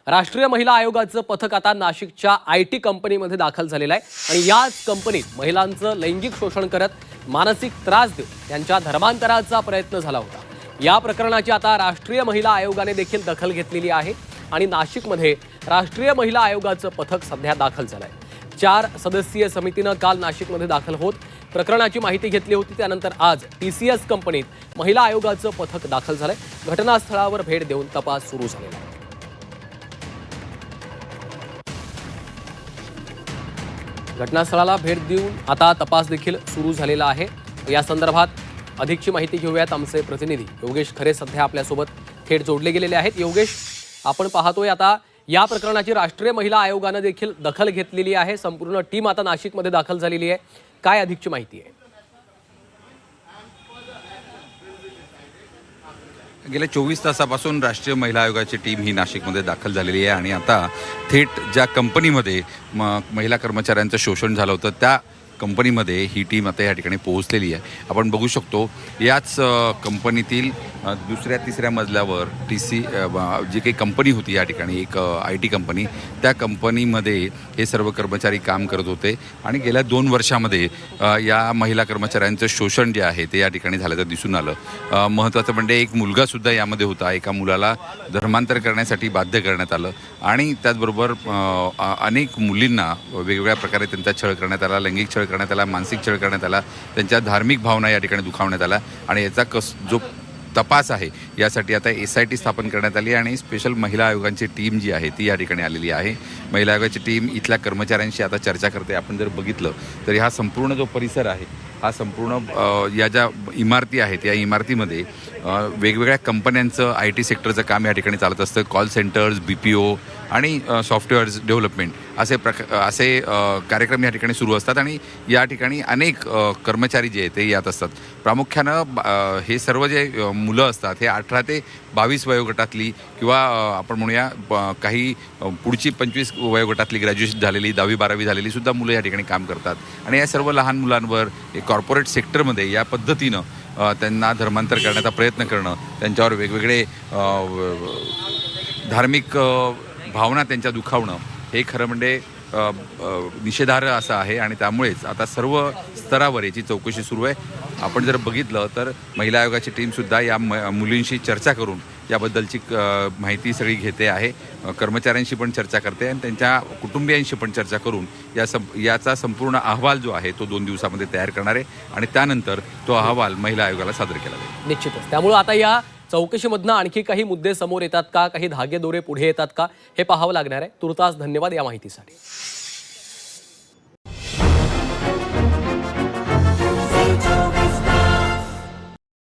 राष्ट्रीय महिला आयोगाचं पथक आता नाशिकच्या IT कंपनीमध्ये दाखल झालेलं आहे आणि याच कंपनीत महिलांचं लैंगिक शोषण करत मानसिक त्रास देऊन त्यांच्या धर्मांतराचा प्रयत्न झाला होता। या प्रकरणाची आता राष्ट्रीय महिला आयोगाने देखील दखल घेतलेली आहे आणि नाशिकमध्ये राष्ट्रीय महिला आयोगाचं पथक सध्या दाखल झालंय। 4 सदस्यीय समितीनं काल नाशिकमध्ये दाखल होत प्रकरणाची माहिती घेतली होती। त्यानंतर आज TCS कंपनीत महिला आयोगाचं पथक दाखल झालंय। घटनास्थळावर भेट देऊन तपास सुरू झालेला आहे। घटनास्थळाला भेट देऊन आता तपास देखील सुरू झालेला आहे। या संदर्भात अधिकची माहिती घेऊयात। आमचे प्रतिनिधी योगेश खरे सध्या आपल्यासोबत थेट जोडले गेलेले आहेत। योगेश, आपण पाहतोय आता या प्रकरणाची राष्ट्रीय महिला आयोगाने देखील दखल घेतलेली आहे। संपूर्ण टीम आता नाशिकमध्ये दाखल झालेली आहे। काय अधिकची माहिती आहे? गेल्या 24 तासापासून राष्ट्रीय महिला आयोगाची टीम ही नाशिकमध्ये दाखल झालेली आहे आणि आता थेट ज्या कंपनीमध्ये महिला कर्मचाऱ्यांचं शोषण झालं होतं त्या कंपनीमध्ये ही टीम आता या ठिकाणी पोहोचलेली आहे। आपण बघू शकतो याच कंपनीतील दुसऱ्या तिसऱ्या मजल्यावर जी काही कंपनी होती या ठिकाणी एक IT कंपनी, त्या कंपनीमध्ये हे सर्व कर्मचारी काम करत होते आणि गेल्या 2 वर्षामध्ये या महिला कर्मचाऱ्यांचं शोषण जे आहे ते या ठिकाणी झाल्याचं दिसून आलं। महत्त्वाचं म्हणजे एक मुलगासुद्धा यामध्ये होता। एका मुलाला धर्मांतर करण्यासाठी बाध्य करण्यात आलं आणि त्याचबरोबर अनेक मुलींना वेगवेगळ्या प्रकारे त्यांचा छळ करण्यात आला, लैंगिक छळ करण्यात आला, मानसिक छळ करण्यात आला, त्यांच्या धार्मिक भावना या ठिकाणी दुखावण्यात आला आणि याचा जो तपास आहे यासाठी आता SIT स्थापन करण्यात आली आणि स्पेशल महिला आयोगाची टीम जी आहे ती या ठिकाणी आलेली आहे। महिला आयोगाची टीम इथल्या कर्मचाऱ्यांशी आता चर्चा करते। आपण जर बघितलं तर हा संपूर्ण जो परिसर आहे हा संपूर्ण या ज्या इमारती आहेत या इमारतीमध्ये वेगवेगळ्या कंपन्यांचं IT सेक्टरचं काम या ठिकाणी चालत असतं। कॉल सेंटर्स, BPO आणि सॉफ्टवेअर्स डेव्हलपमेंट असे कार्यक्रम या ठिकाणी सुरू असतात आणि या ठिकाणी अनेक कर्मचारी जे आहेत ते यात असतात। प्रामुख्यानं हे सर्व जे मुलं असतात हे 18 ते 22 वयोगटातली किंवा आपण म्हणूया काही पुढची 25 वयोगटातली ग्रॅज्युएशन झालेली 10वी-12वी झालेली सुद्धा मुलं या ठिकाणी काम करतात आणि या सर्व लहान मुलांवर कॉर्पोरेट सेक्टरमध्ये या पद्धतीनं त्यांना धर्मांतर करण्याचा प्रयत्न करणं, त्यांच्यावर वेगवेगळे धार्मिक भावना त्यांच्या दुखावणं हे खरं म्हणजे निषेधार्ह असं आहे आणि त्यामुळेच आता सर्व स्तरावर याची चौकशी सुरू आहे। आपण जर बघितलं तर महिला आयोगाची टीमसुद्धा या मुलींशी चर्चा करून याबद्दलची माहिती सगळी घेते आहे, कर्मचाऱ्यांशी पण चर्चा करते आणि त्यांच्या कुटुंबियांशी पण चर्चा करून याचा संपूर्ण अहवाल जो आहे तो 2 दिवसामध्ये तयार करणार आहे आणि त्यानंतर तो अहवाल महिला आयोगाला सादर केला जाईल। निश्चितच। त्यामुळे आता या चौकशीमधनं आणखी काही मुद्दे समोर येतात का, काही धागेदोरे पुढे येतात का, हे पाहावं लागणार आहे। तुर्तास धन्यवाद या माहितीसाठी।